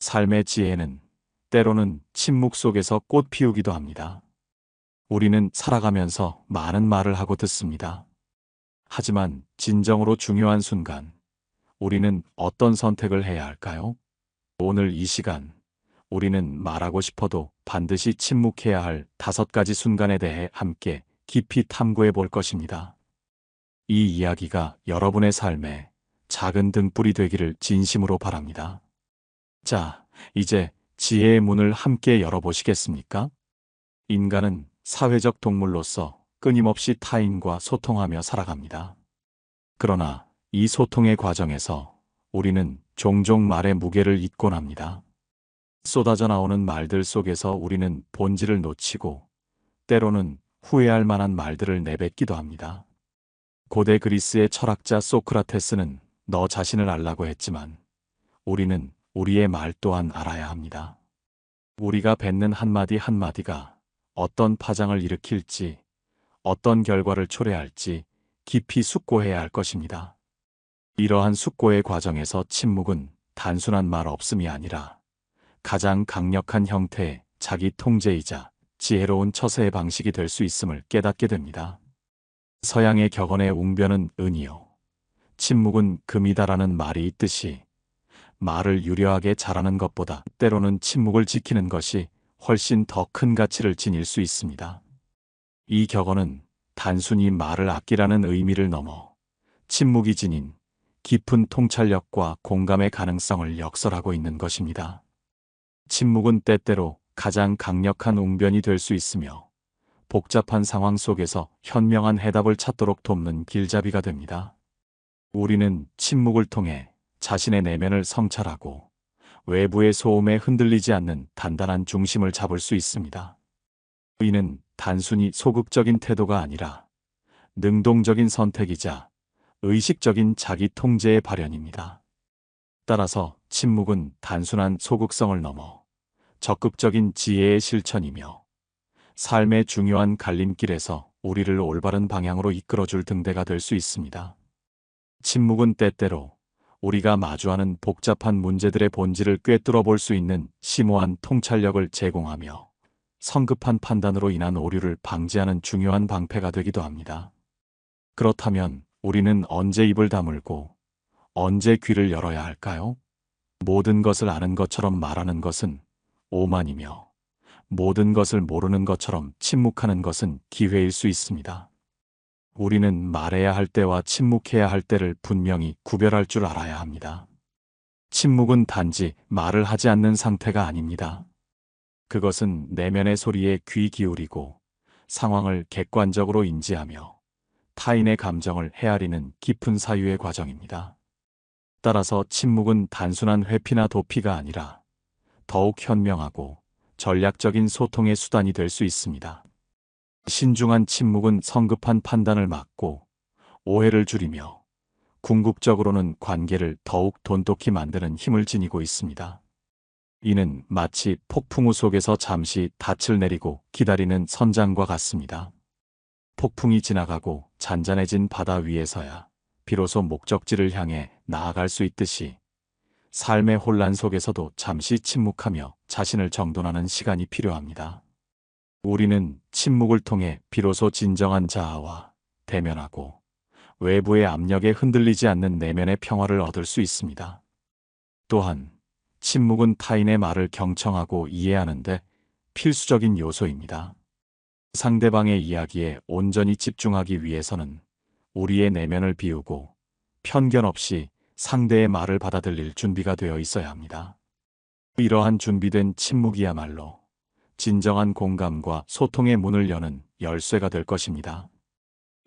삶의 지혜는 때로는 침묵 속에서 꽃 피우기도 합니다. 우리는 살아가면서 많은 말을 하고 듣습니다. 하지만 진정으로 중요한 순간, 우리는 어떤 선택을 해야 할까요? 오늘 이 시간, 우리는 말하고 싶어도 반드시 침묵해야 할 5가지 순간에 대해 함께 깊이 탐구해 볼 것입니다. 이 이야기가 여러분의 삶에 작은 등불이 되기를 진심으로 바랍니다. 자, 이제 지혜의 문을 함께 열어보시겠습니까? 인간은 사회적 동물로서 끊임없이 타인과 소통하며 살아갑니다. 그러나 이 소통의 과정에서 우리는 종종 말의 무게를 잊곤 합니다. 쏟아져 나오는 말들 속에서 우리는 본질을 놓치고 때로는 후회할 만한 말들을 내뱉기도 합니다. 고대 그리스의 철학자 소크라테스는 너 자신을 알라고 했지만 우리는 우리의 말 또한 알아야 합니다. 우리가 뱉는 한마디 한마디가 어떤 파장을 일으킬지, 어떤 결과를 초래할지 깊이 숙고해야 할 것입니다. 이러한 숙고의 과정에서 침묵은 단순한 말 없음이 아니라 가장 강력한 형태의 자기 통제이자 지혜로운 처세의 방식이 될 수 있음을 깨닫게 됩니다. 서양의 격언의 웅변은 은이요, 침묵은 금이다라는 말이 있듯이 말을 유려하게 잘하는 것보다 때로는 침묵을 지키는 것이 훨씬 더 큰 가치를 지닐 수 있습니다. 이 격언은 단순히 말을 아끼라는 의미를 넘어 침묵이 지닌 깊은 통찰력과 공감의 가능성을 역설하고 있는 것입니다. 침묵은 때때로 가장 강력한 웅변이 될 수 있으며 복잡한 상황 속에서 현명한 해답을 찾도록 돕는 길잡이가 됩니다. 우리는 침묵을 통해 자신의 내면을 성찰하고 외부의 소음에 흔들리지 않는 단단한 중심을 잡을 수 있습니다. 이는 단순히 소극적인 태도가 아니라 능동적인 선택이자 의식적인 자기 통제의 발현입니다. 따라서 침묵은 단순한 소극성을 넘어 적극적인 지혜의 실천이며 삶의 중요한 갈림길에서 우리를 올바른 방향으로 이끌어줄 등대가 될 수 있습니다. 침묵은 때때로 우리가 마주하는 복잡한 문제들의 본질을 꿰뚫어 볼 수 있는 심오한 통찰력을 제공하며 성급한 판단으로 인한 오류를 방지하는 중요한 방패가 되기도 합니다. 그렇다면 우리는 언제 입을 다물고 언제 귀를 열어야 할까요? 모든 것을 아는 것처럼 말하는 것은 오만이며 모든 것을 모르는 것처럼 침묵하는 것은 기회일 수 있습니다. 우리는 말해야 할 때와 침묵해야 할 때를 분명히 구별할 줄 알아야 합니다. 침묵은 단지 말을 하지 않는 상태가 아닙니다. 그것은 내면의 소리에 귀 기울이고 상황을 객관적으로 인지하며 타인의 감정을 헤아리는 깊은 사유의 과정입니다. 따라서 침묵은 단순한 회피나 도피가 아니라 더욱 현명하고 전략적인 소통의 수단이 될 수 있습니다. 신중한 침묵은 성급한 판단을 막고 오해를 줄이며 궁극적으로는 관계를 더욱 돈독히 만드는 힘을 지니고 있습니다. 이는 마치 폭풍우 속에서 잠시 닻을 내리고 기다리는 선장과 같습니다. 폭풍이 지나가고 잔잔해진 바다 위에서야 비로소 목적지를 향해 나아갈 수 있듯이 삶의 혼란 속에서도 잠시 침묵하며 자신을 정돈하는 시간이 필요합니다. 우리는 침묵을 통해 비로소 진정한 자아와 대면하고 외부의 압력에 흔들리지 않는 내면의 평화를 얻을 수 있습니다. 또한 침묵은 타인의 말을 경청하고 이해하는데 필수적인 요소입니다. 상대방의 이야기에 온전히 집중하기 위해서는 우리의 내면을 비우고 편견 없이 상대의 말을 받아들일 준비가 되어 있어야 합니다. 이러한 준비된 침묵이야말로 진정한 공감과 소통의 문을 여는 열쇠가 될 것입니다.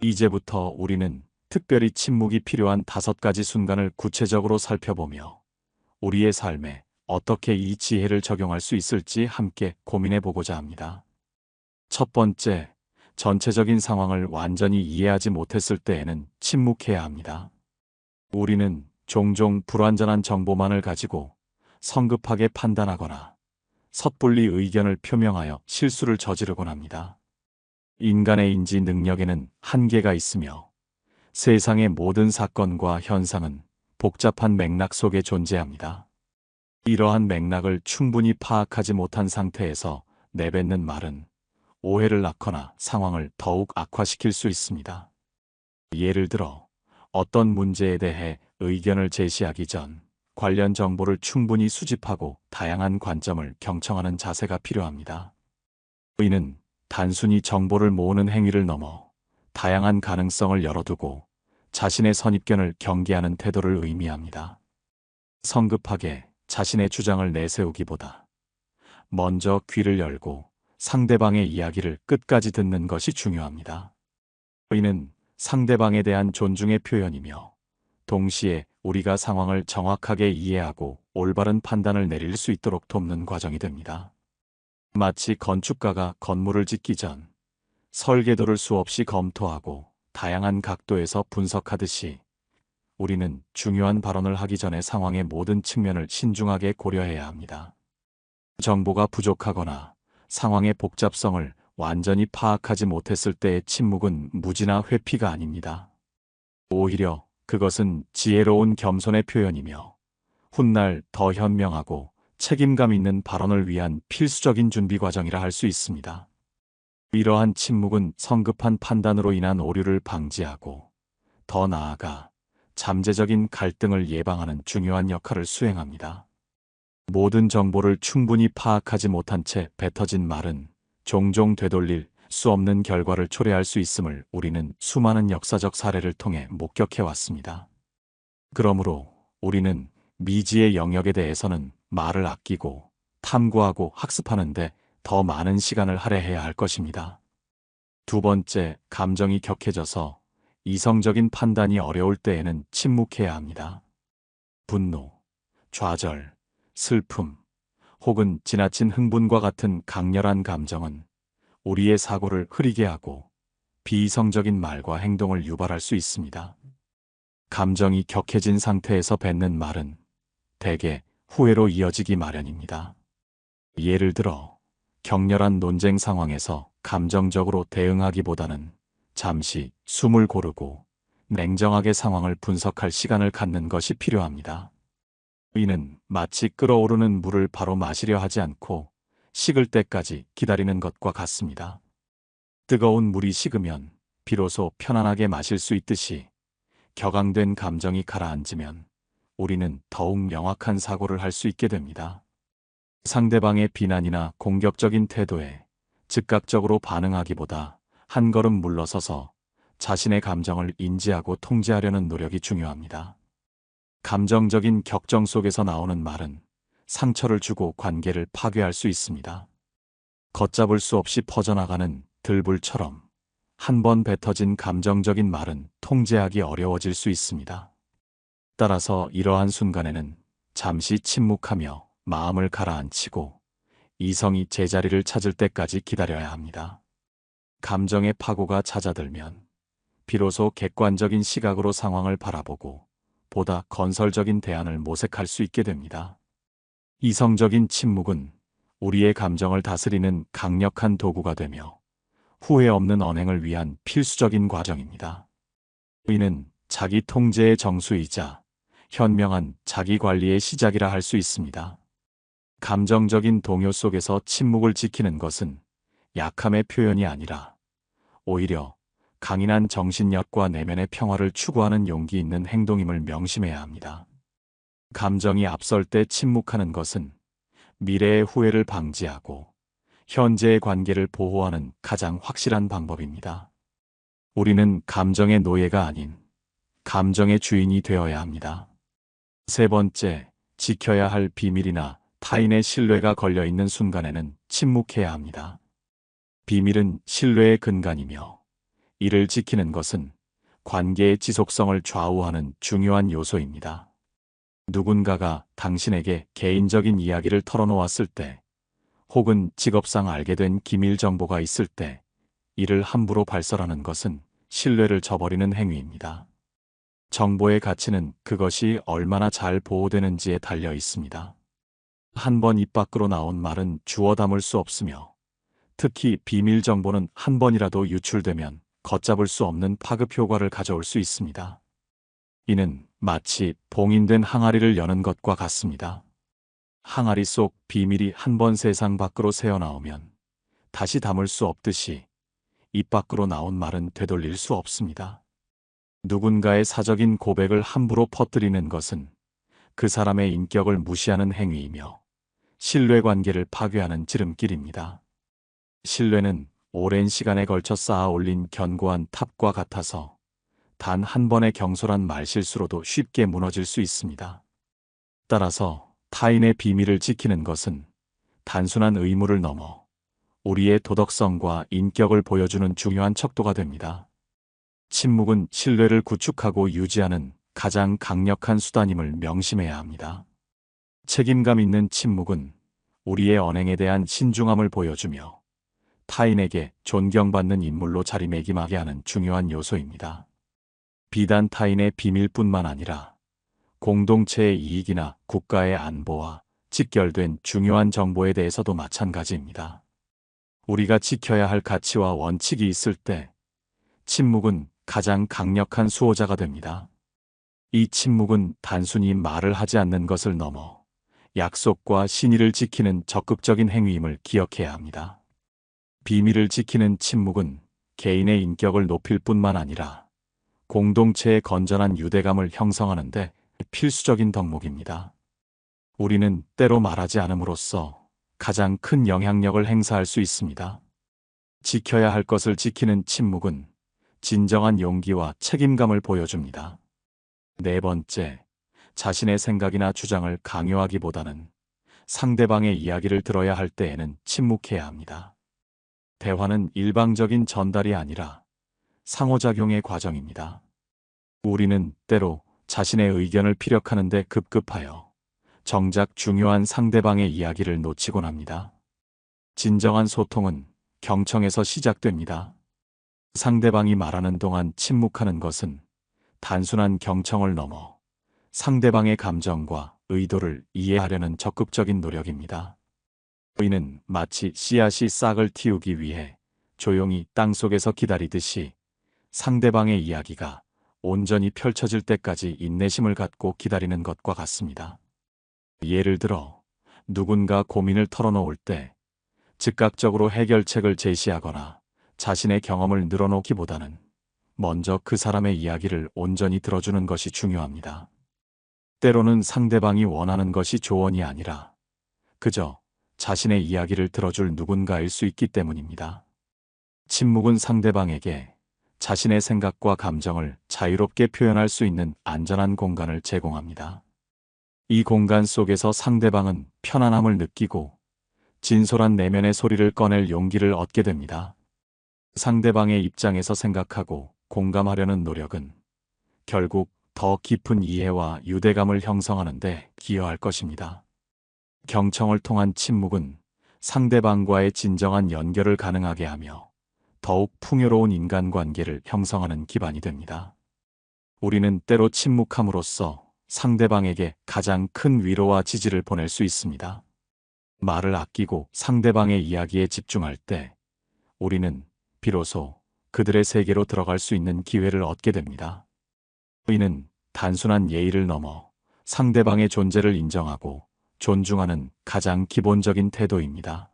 이제부터 우리는 특별히 침묵이 필요한 5가지 순간을 구체적으로 살펴보며 우리의 삶에 어떻게 이 지혜를 적용할 수 있을지 함께 고민해 보고자 합니다. 첫 번째, 전체적인 상황을 완전히 이해하지 못했을 때에는 침묵해야 합니다. 우리는 종종 불완전한 정보만을 가지고 성급하게 판단하거나 섣불리 의견을 표명하여 실수를 저지르곤 합니다. 인간의 인지 능력에는 한계가 있으며 세상의 모든 사건과 현상은 복잡한 맥락 속에 존재합니다. 이러한 맥락을 충분히 파악하지 못한 상태에서 내뱉는 말은 오해를 낳거나 상황을 더욱 악화시킬 수 있습니다. 예를 들어 어떤 문제에 대해 의견을 제시하기 전 관련 정보를 충분히 수집하고 다양한 관점을 경청하는 자세가 필요합니다. 이는 단순히 정보를 모으는 행위를 넘어 다양한 가능성을 열어두고 자신의 선입견을 경계하는 태도를 의미합니다. 성급하게 자신의 주장을 내세우기보다 먼저 귀를 열고 상대방의 이야기를 끝까지 듣는 것이 중요합니다. 이는 상대방에 대한 존중의 표현이며 동시에 우리가 상황을 정확하게 이해하고 올바른 판단을 내릴 수 있도록 돕는 과정이 됩니다. 마치 건축가가 건물을 짓기 전 설계도를 수없이 검토하고 다양한 각도에서 분석하듯이 우리는 중요한 발언을 하기 전에 상황의 모든 측면을 신중하게 고려해야 합니다. 정보가 부족하거나 상황의 복잡성을 완전히 파악하지 못했을 때의 침묵은 무지나 회피가 아닙니다. 오히려 그것은 지혜로운 겸손의 표현이며 훗날 더 현명하고 책임감 있는 발언을 위한 필수적인 준비 과정이라 할 수 있습니다. 이러한 침묵은 성급한 판단으로 인한 오류를 방지하고 더 나아가 잠재적인 갈등을 예방하는 중요한 역할을 수행합니다. 모든 정보를 충분히 파악하지 못한 채 뱉어진 말은 종종 되돌릴 수 없는 결과를 초래할 수 있음을 우리는 수많은 역사적 사례를 통해 목격해 왔습니다. 그러므로 우리는 미지의 영역에 대해서는 말을 아끼고 탐구하고 학습하는데 더 많은 시간을 할애해야 할 것입니다. 두 번째, 감정이 격해져서 이성적인 판단이 어려울 때에는 침묵해야 합니다. 분노, 좌절, 슬픔, 혹은 지나친 흥분과 같은 강렬한 감정은 우리의 사고를 흐리게 하고 비이성적인 말과 행동을 유발할 수 있습니다. 감정이 격해진 상태에서 뱉는 말은 대개 후회로 이어지기 마련입니다. 예를 들어 격렬한 논쟁 상황에서 감정적으로 대응하기보다는 잠시 숨을 고르고 냉정하게 상황을 분석할 시간을 갖는 것이 필요합니다. 이는 마치 끓어오르는 물을 바로 마시려 하지 않고 식을 때까지 기다리는 것과 같습니다. 뜨거운 물이 식으면 비로소 편안하게 마실 수 있듯이 격앙된 감정이 가라앉으면 우리는 더욱 명확한 사고를 할 수 있게 됩니다. 상대방의 비난이나 공격적인 태도에 즉각적으로 반응하기보다 한 걸음 물러서서 자신의 감정을 인지하고 통제하려는 노력이 중요합니다. 감정적인 격정 속에서 나오는 말은 상처를 주고 관계를 파괴할 수 있습니다. 걷잡을 수 없이 퍼져나가는 들불처럼 한 번 뱉어진 감정적인 말은 통제하기 어려워질 수 있습니다. 따라서 이러한 순간에는 잠시 침묵하며 마음을 가라앉히고 이성이 제자리를 찾을 때까지 기다려야 합니다. 감정의 파고가 잦아들면 비로소 객관적인 시각으로 상황을 바라보고 보다 건설적인 대안을 모색할 수 있게 됩니다. 이성적인 침묵은 우리의 감정을 다스리는 강력한 도구가 되며 후회 없는 언행을 위한 필수적인 과정입니다. 이는 자기 통제의 정수이자 현명한 자기 관리의 시작이라 할 수 있습니다. 감정적인 동요 속에서 침묵을 지키는 것은 약함의 표현이 아니라 오히려 강인한 정신력과 내면의 평화를 추구하는 용기 있는 행동임을 명심해야 합니다. 감정이 앞설 때 침묵하는 것은 미래의 후회를 방지하고 현재의 관계를 보호하는 가장 확실한 방법입니다. 우리는 감정의 노예가 아닌 감정의 주인이 되어야 합니다. 세 번째, 지켜야 할 비밀이나 타인의 신뢰가 걸려있는 순간에는 침묵해야 합니다. 비밀은 신뢰의 근간이며 이를 지키는 것은 관계의 지속성을 좌우하는 중요한 요소입니다. 누군가가 당신에게 개인적인 이야기를 털어놓았을 때, 혹은 직업상 알게 된 기밀 정보가 있을 때, 이를 함부로 발설하는 것은 신뢰를 저버리는 행위입니다. 정보의 가치는 그것이 얼마나 잘 보호되는지에 달려 있습니다. 한 번 입 밖으로 나온 말은 주워 담을 수 없으며, 특히 비밀 정보는 한 번이라도 유출되면 걷잡을 수 없는 파급 효과를 가져올 수 있습니다. 이는 마치 봉인된 항아리를 여는 것과 같습니다. 항아리 속 비밀이 한 번 세상 밖으로 새어나오면 다시 담을 수 없듯이 입 밖으로 나온 말은 되돌릴 수 없습니다. 누군가의 사적인 고백을 함부로 퍼뜨리는 것은 그 사람의 인격을 무시하는 행위이며 신뢰관계를 파괴하는 지름길입니다. 신뢰는 오랜 시간에 걸쳐 쌓아 올린 견고한 탑과 같아서 단 한 번의 경솔한 말실수로도 쉽게 무너질 수 있습니다. 따라서 타인의 비밀을 지키는 것은 단순한 의무를 넘어 우리의 도덕성과 인격을 보여주는 중요한 척도가 됩니다. 침묵은 신뢰를 구축하고 유지하는 가장 강력한 수단임을 명심해야 합니다. 책임감 있는 침묵은 우리의 언행에 대한 신중함을 보여주며 타인에게 존경받는 인물로 자리매김하게 하는 중요한 요소입니다. 비단 타인의 비밀뿐만 아니라 공동체의 이익이나 국가의 안보와 직결된 중요한 정보에 대해서도 마찬가지입니다. 우리가 지켜야 할 가치와 원칙이 있을 때 침묵은 가장 강력한 수호자가 됩니다. 이 침묵은 단순히 말을 하지 않는 것을 넘어 약속과 신의를 지키는 적극적인 행위임을 기억해야 합니다. 비밀을 지키는 침묵은 개인의 인격을 높일 뿐만 아니라 공동체의 건전한 유대감을 형성하는 데 필수적인 덕목입니다. 우리는 때로 말하지 않음으로써 가장 큰 영향력을 행사할 수 있습니다. 지켜야 할 것을 지키는 침묵은 진정한 용기와 책임감을 보여줍니다. 네 번째, 자신의 생각이나 주장을 강요하기보다는 상대방의 이야기를 들어야 할 때에는 침묵해야 합니다. 대화는 일방적인 전달이 아니라 상호작용의 과정입니다. 우리는 때로 자신의 의견을 피력하는 데 급급하여 정작 중요한 상대방의 이야기를 놓치곤 합니다. 진정한 소통은 경청에서 시작됩니다. 상대방이 말하는 동안 침묵하는 것은 단순한 경청을 넘어 상대방의 감정과 의도를 이해하려는 적극적인 노력입니다. 이는 마치 씨앗이 싹을 틔우기 위해 조용히 땅속에서 기다리듯이 상대방의 이야기가 온전히 펼쳐질 때까지 인내심을 갖고 기다리는 것과 같습니다. 예를 들어 누군가 고민을 털어놓을 때 즉각적으로 해결책을 제시하거나 자신의 경험을 늘어놓기보다는 먼저 그 사람의 이야기를 온전히 들어주는 것이 중요합니다. 때로는 상대방이 원하는 것이 조언이 아니라 그저 자신의 이야기를 들어줄 누군가일 수 있기 때문입니다. 침묵은 상대방에게 자신의 생각과 감정을 자유롭게 표현할 수 있는 안전한 공간을 제공합니다. 이 공간 속에서 상대방은 편안함을 느끼고 진솔한 내면의 소리를 꺼낼 용기를 얻게 됩니다. 상대방의 입장에서 생각하고 공감하려는 노력은 결국 더 깊은 이해와 유대감을 형성하는 데 기여할 것입니다. 경청을 통한 침묵은 상대방과의 진정한 연결을 가능하게 하며 더욱 풍요로운 인간관계를 형성하는 기반이 됩니다. 우리는 때로 침묵함으로써 상대방에게 가장 큰 위로와 지지를 보낼 수 있습니다. 말을 아끼고 상대방의 이야기에 집중할 때 우리는 비로소 그들의 세계로 들어갈 수 있는 기회를 얻게 됩니다. 이는 단순한 예의를 넘어 상대방의 존재를 인정하고 존중하는 가장 기본적인 태도입니다.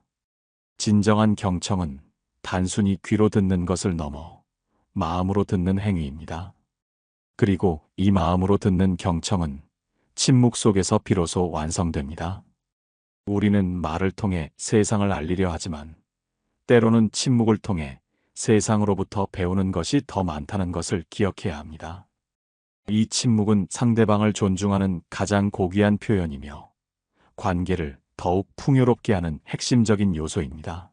진정한 경청은 단순히 귀로 듣는 것을 넘어 마음으로 듣는 행위입니다. 그리고 이 마음으로 듣는 경청은 침묵 속에서 비로소 완성됩니다. 우리는 말을 통해 세상을 알리려 하지만 때로는 침묵을 통해 세상으로부터 배우는 것이 더 많다는 것을 기억해야 합니다. 이 침묵은 상대방을 존중하는 가장 고귀한 표현이며 관계를 더욱 풍요롭게 하는 핵심적인 요소입니다.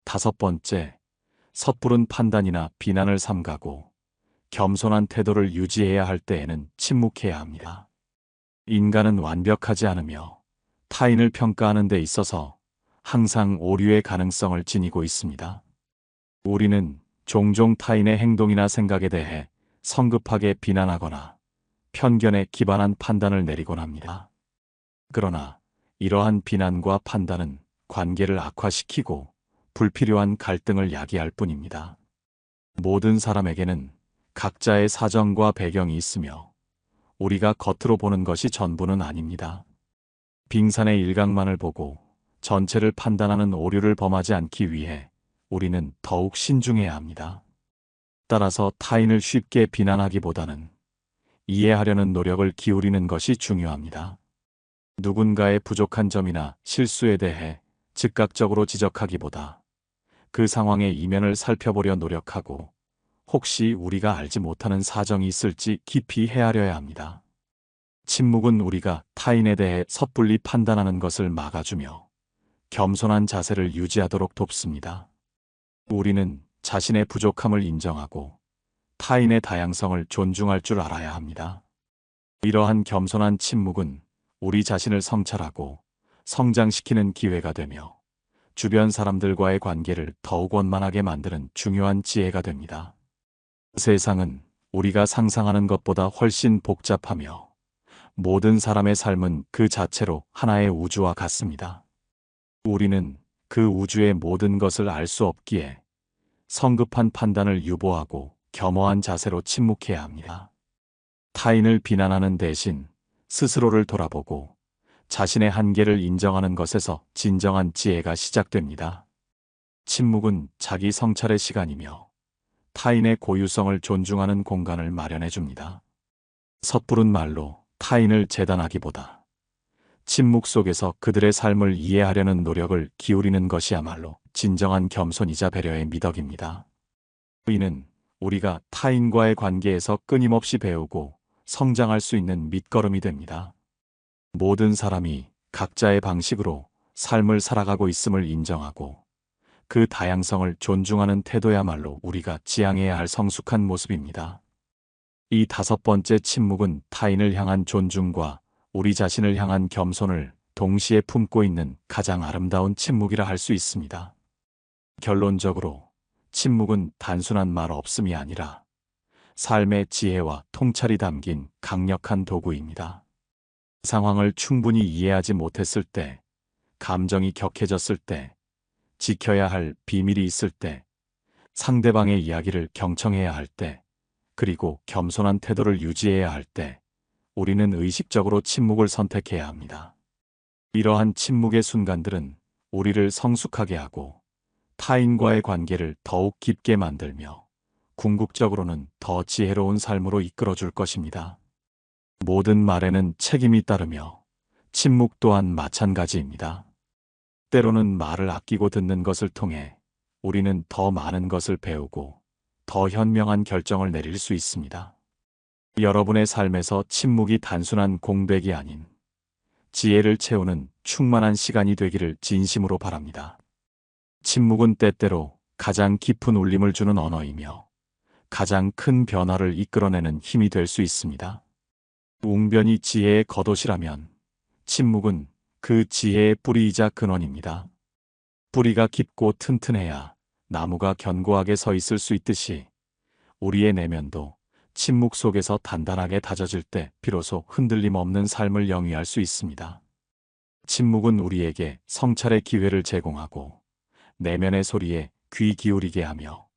다섯 번째, 섣부른 판단이나 비난을 삼가고 겸손한 태도를 유지해야 할 때에는 침묵해야 합니다. 인간은 완벽하지 않으며 타인을 평가하는 데 있어서 항상 오류의 가능성을 지니고 있습니다. 우리는 종종 타인의 행동이나 생각에 대해 성급하게 비난하거나 편견에 기반한 판단을 내리곤 합니다. 그러나 이러한 비난과 판단은 관계를 악화시키고 불필요한 갈등을 야기할 뿐입니다. 모든 사람에게는 각자의 사정과 배경이 있으며 우리가 겉으로 보는 것이 전부는 아닙니다. 빙산의 일각만을 보고 전체를 판단하는 오류를 범하지 않기 위해 우리는 더욱 신중해야 합니다. 따라서 타인을 쉽게 비난하기보다는 이해하려는 노력을 기울이는 것이 중요합니다. 누군가의 부족한 점이나 실수에 대해 즉각적으로 지적하기보다 그 상황의 이면을 살펴보려 노력하고 혹시 우리가 알지 못하는 사정이 있을지 깊이 헤아려야 합니다. 침묵은 우리가 타인에 대해 섣불리 판단하는 것을 막아주며 겸손한 자세를 유지하도록 돕습니다. 우리는 자신의 부족함을 인정하고 타인의 다양성을 존중할 줄 알아야 합니다. 이러한 겸손한 침묵은 우리 자신을 성찰하고 성장시키는 기회가 되며 주변 사람들과의 관계를 더욱 원만하게 만드는 중요한 지혜가 됩니다. 세상은 우리가 상상하는 것보다 훨씬 복잡하며 모든 사람의 삶은 그 자체로 하나의 우주와 같습니다. 우리는 그 우주의 모든 것을 알 수 없기에 성급한 판단을 유보하고 겸허한 자세로 침묵해야 합니다. 타인을 비난하는 대신 스스로를 돌아보고 자신의 한계를 인정하는 것에서 진정한 지혜가 시작됩니다. 침묵은 자기 성찰의 시간이며 타인의 고유성을 존중하는 공간을 마련해 줍니다. 섣부른 말로 타인을 재단하기보다 침묵 속에서 그들의 삶을 이해하려는 노력을 기울이는 것이야말로 진정한 겸손이자 배려의 미덕입니다. 이는 우리가 타인과의 관계에서 끊임없이 배우고 성장할 수 있는 밑거름이 됩니다. 모든 사람이 각자의 방식으로 삶을 살아가고 있음을 인정하고 그 다양성을 존중하는 태도야말로 우리가 지향해야 할 성숙한 모습입니다. 이 5번째 침묵은 타인을 향한 존중과 우리 자신을 향한 겸손을 동시에 품고 있는 가장 아름다운 침묵이라 할 수 있습니다. 결론적으로 침묵은 단순한 말 없음이 아니라 삶의 지혜와 통찰이 담긴 강력한 도구입니다. 상황을 충분히 이해하지 못했을 때, 감정이 격해졌을 때, 지켜야 할 비밀이 있을 때, 상대방의 이야기를 경청해야 할 때, 그리고 겸손한 태도를 유지해야 할 때, 우리는 의식적으로 침묵을 선택해야 합니다. 이러한 침묵의 순간들은 우리를 성숙하게 하고 타인과의 관계를 더욱 깊게 만들며 궁극적으로는 더 지혜로운 삶으로 이끌어줄 것입니다. 모든 말에는 책임이 따르며 침묵 또한 마찬가지입니다. 때로는 말을 아끼고 듣는 것을 통해 우리는 더 많은 것을 배우고 더 현명한 결정을 내릴 수 있습니다. 여러분의 삶에서 침묵이 단순한 공백이 아닌 지혜를 채우는 충만한 시간이 되기를 진심으로 바랍니다. 침묵은 때때로 가장 깊은 울림을 주는 언어이며 가장 큰 변화를 이끌어내는 힘이 될 수 있습니다. 웅변이 지혜의 겉옷이라면 침묵은 그 지혜의 뿌리이자 근원입니다. 뿌리가 깊고 튼튼해야 나무가 견고하게 서 있을 수 있듯이 우리의 내면도 침묵 속에서 단단하게 다져질 때 비로소 흔들림 없는 삶을 영위할 수 있습니다. 침묵은 우리에게 성찰의 기회를 제공하고 내면의 소리에 귀 기울이게 하며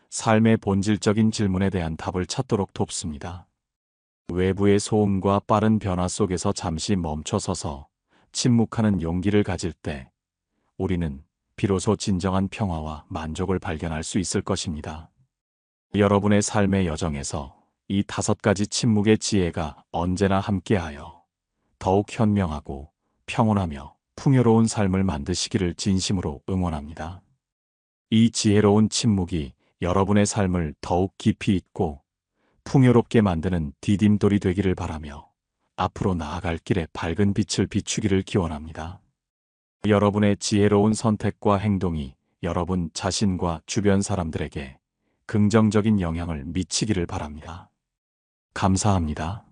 삶의 본질적인 질문에 대한 답을 찾도록 돕습니다. 외부의 소음과 빠른 변화 속에서 잠시 멈춰서서 침묵하는 용기를 가질 때 우리는 비로소 진정한 평화와 만족을 발견할 수 있을 것입니다. 여러분의 삶의 여정에서 이 5가지 침묵의 지혜가 언제나 함께하여 더욱 현명하고 평온하며 풍요로운 삶을 만드시기를 진심으로 응원합니다. 이 지혜로운 침묵이 여러분의 삶을 더욱 깊이 있고 풍요롭게 만드는 디딤돌이 되기를 바라며 앞으로 나아갈 길에 밝은 빛을 비추기를 기원합니다. 여러분의 지혜로운 선택과 행동이 여러분 자신과 주변 사람들에게 긍정적인 영향을 미치기를 바랍니다. 감사합니다.